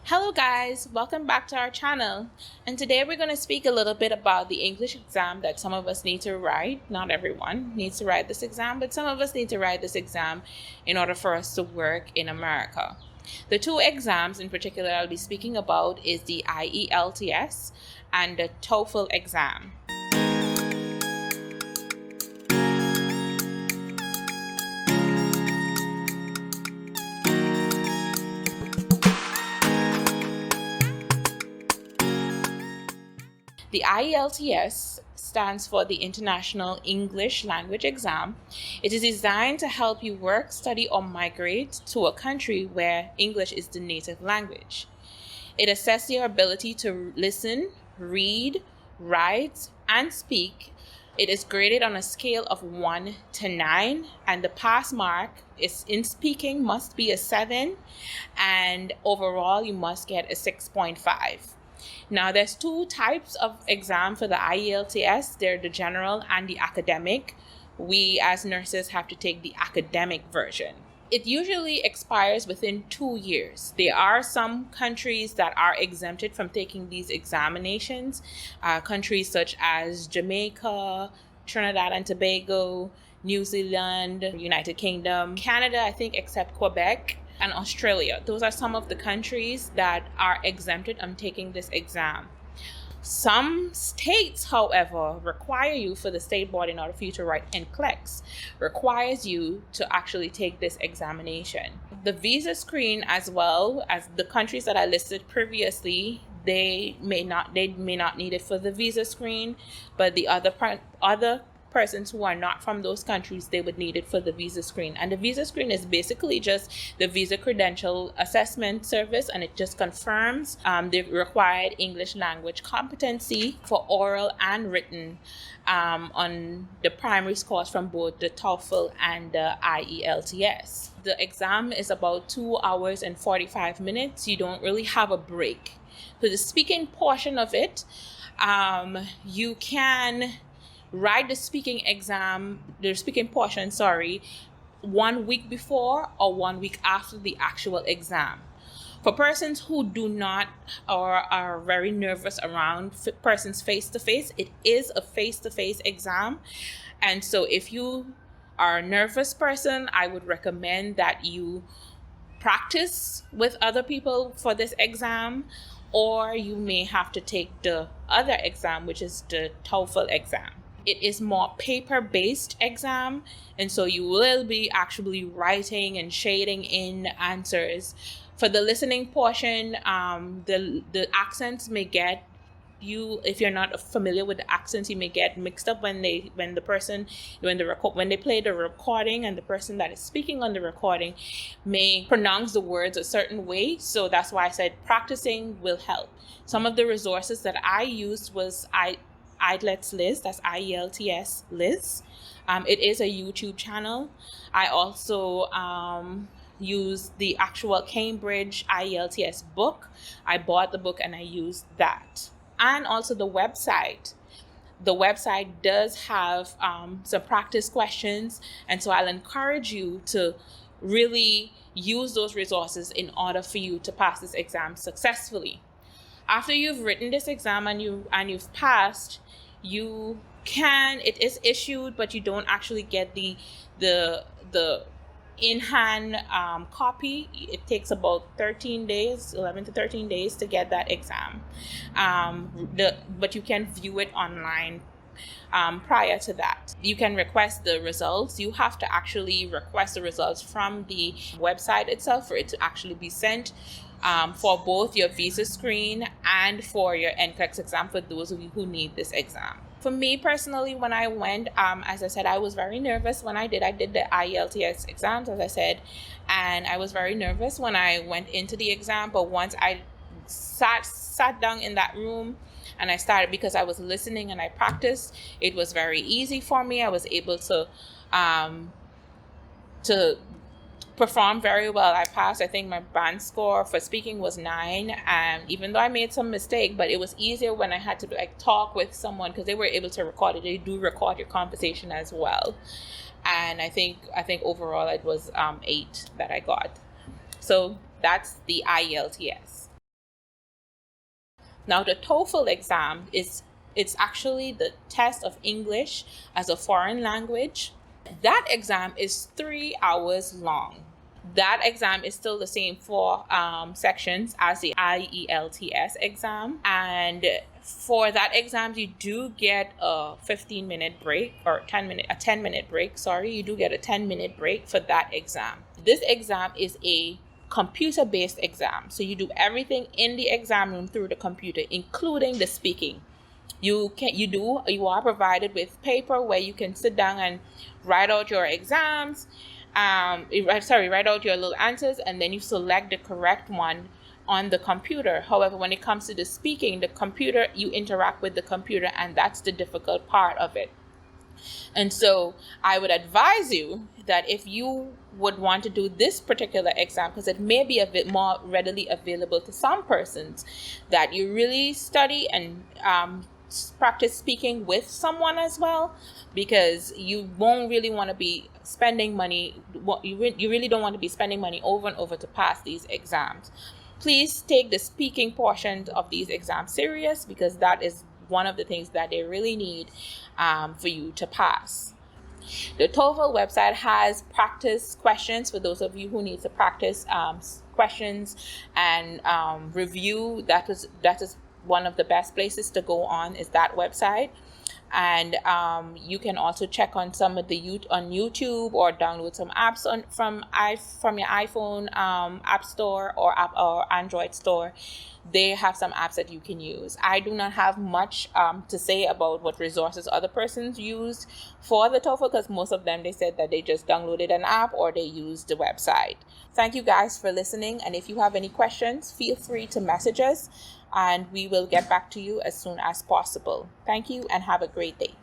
Hello guys, welcome back to our channel, and today we're going to speak a little bit about the English exam that some of us need to write. Not everyone needs to write this exam, but some of us need to write this exam in order for us to work in America. The two exams in particular I'll be speaking about is the IELTS and the TOEFL exam. The IELTS stands for the International English Language Exam. It is designed to help you work, study, or migrate to a country where English is the native language. It assesses your ability to listen, read, write, and speak. It is graded on a scale of 1 to 9, and the pass mark is in speaking must be a 7, and overall you must get a 6.5. Now, there's two types of exam for the IELTS. They're the general and the academic. We as nurses have to take the academic version. It usually expires within 2 years. There are some countries that are exempted from taking these examinations. Countries such as Jamaica, Trinidad and Tobago, New Zealand, United Kingdom, Canada, I think, except Quebec, and Australia. Those are some of the countries that are exempted from taking this exam. Some states, however, require you, for the state board, in order for you to write NCLEX, requires you to actually take this examination. The visa screen, as well as the countries that I listed previously, they may not need it for the visa screen, but the other persons who are not from those countries, they would need it for the visa screen. And the visa screen is basically just the visa credential assessment service, and it just confirms the required English language competency for oral and written on the primary scores from both the TOEFL and the IELTS. The exam is about 2 hours and 45 minutes. You don't really have a break. For the speaking portion of it, you can write the speaking portion, 1 week before or 1 week after the actual exam. For persons who do not or are very nervous around persons face-to-face, it is a face-to-face exam. And so if you are a nervous person, I would recommend that you practice with other people for this exam, or you may have to take the other exam, which is the TOEFL exam. It is more paper-based exam, and so you will be actually writing and shading in answers. For the listening portion, the accents may get you, if you're not familiar with the accents, you may get mixed up when they play the recording, and the person that is speaking on the recording may pronounce the words a certain way. So that's why I said practicing will help. Some of the resources that I used was IELTS Liz, that's IELTS Liz. It is a YouTube channel. I also used the actual Cambridge IELTS book. I bought the book and I used that. And also the website. The website does have some practice questions, and so I'll encourage you to really use those resources in order for you to pass this exam successfully. After you've written this exam and you've passed, it is issued, but you don't actually get the in-hand copy. It takes about 11 to 13 days to get that exam. But you can view it online prior to that. You can request the results. You have to actually request the results from the website itself for it to actually be sent for both your visa screen and for your NCLEX exam, for those of you who need this exam. For me personally, when I went, as I said, I was very nervous when I did the IELTS exams, as I said, and I was very nervous when I went into the exam. But once I sat down in that room and I started, because I was listening and I practiced, it was very easy for me. I was able to performed very well. I passed. I think my band score for speaking was 9, and even though I made some mistake, but it was easier when I had to talk with someone, because they were able to record it. They do record your conversation as well, and I think overall it was 8 that I got. So that's the IELTS. Now, the TOEFL exam it's actually the test of English as a foreign language. That exam is 3 hours long. That exam is still the same 4 sections as the IELTS exam. And for that exam, you do get a 15-minute break, or a 10-minute break. Sorry, you do get a 10-minute break for that exam. This exam is a computer-based exam. So you do everything in the exam room through the computer, including the speaking. You are provided with paper where you can sit down and write out your exams. Write out your little answers, and then you select the correct one on the computer. However, when it comes to the speaking, the computer, you interact with the computer, and that's the difficult part of it. And so I would advise you that if you would want to do this particular exam, because it may be a bit more readily available to some persons, that you really study and practice speaking with someone as well, because you won't really want to be spending money. You really don't want to be spending money over and over to pass these exams. Please take the speaking portion of these exams serious, because that is one of the things that they really need for you to pass. The TOEFL website has practice questions for those of you who need to practice questions and review. That is one of the best places to go on, is that website. And you can also check on some of the on YouTube, or download some apps from your iPhone app store or Android store. They have some apps that you can use. I do not have much to say about what resources other persons used for the TOEFL, because most of them, they said that they just downloaded an app or they used the website. Thank you guys for listening, and if you have any questions, feel free to message us, and we will get back to you as soon as possible. Thank you, and have a great day.